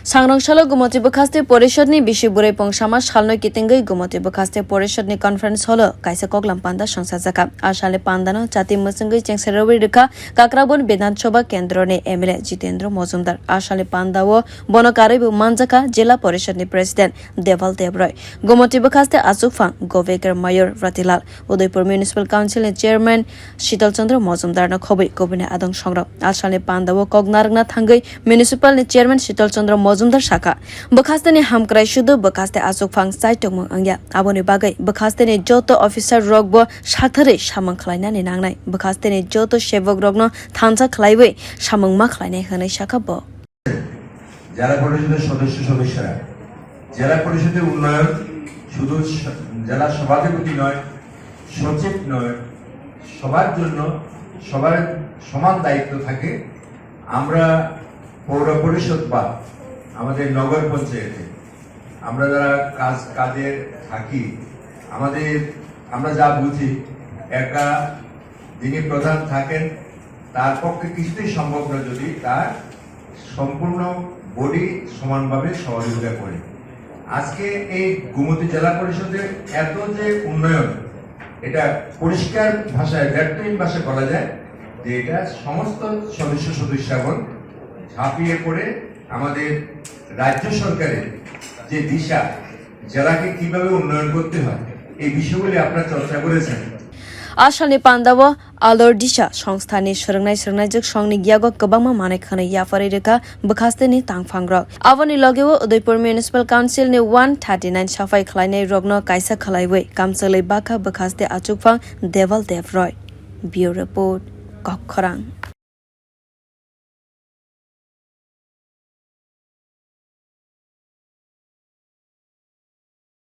Sangrong salo Gomati bwkhaste porisad ni bisi bwri pungsamano salno kitingwi Gomati bwkhaste porisad ni conference holo kaisa koklam panda songchajakha Asalni pandano jati mwchungwi chengsarawi rekha kakrabon Vidhan Sabha kendro ni MLA Jitendra Mojumdar Asalni panda o bonokarwi manjakha jila porisad ni president Debal Debroy Gomati bwkhaste achukphang govekar mayor Ratilal Udaipur municipal council ni chairman Shital Chandra Mojumdar na khoboi kobine adong songrok Asalni panda o kognarna thangwi municipal ni chairman Shital Chandra Mojumdar Shaka bwkhaste ni hamkrai sudu bwkhaste achukphang chaitongmung angya aboni bagai bwkhaste ni joto officer rokbo sathare samang khwlainai nangnai bwkhaste ni joto sevok rokno thansa khwlaiwi samungma khwlainai hwnai shaka bo জেলা পরিষদের সদস্যরা জেলা পরিষদের উন্নয়ন শুধু জেলা সভাপতি নয় সচিব নয় সবার জন্য সবার সমান দায়িত্ব থাকে আমরা পৌর পরিষদ বা আমাদের নগর পঞ্চায়েতে আমরা যারা কাজে থাকি আমরা যা বুঝি একা যিনি প্রধান থাকেন তার পক্ষে কিছুতেই সম্ভব নয় যদি তার সম্পূর্ণ বডি সমানভাবে সহযোগিতা করে আজকে এই গোমতী জেলা পরিষদের এত যে উন্নয়ন এটা পরিষ্কার ভাষায় ব্যক্তিহীন ভাষায় বলা যায় যে এটা সমস্ত সদস্যগণ ঝাঁপিয়ে পড়ে আমাদের রাজ্য সরকারের যে দিশা জেলাকে কিভাবে উন্নয়ন করতে হয় এই বিষয়গুলি আপনারা চর্চা করেছেন Asalni pandawo alor disha songstani srwngnai juk songni giago kwbangma manai khwnai yafari rekha bwkhaste ni tangphangrok aboni logeo Udaipur municipal council ni 139 saphai khwlainai rokno kaisa khwlaiwi kamchulwi bakkha bwkhaste achukphang Debal Debroy bureau report koklam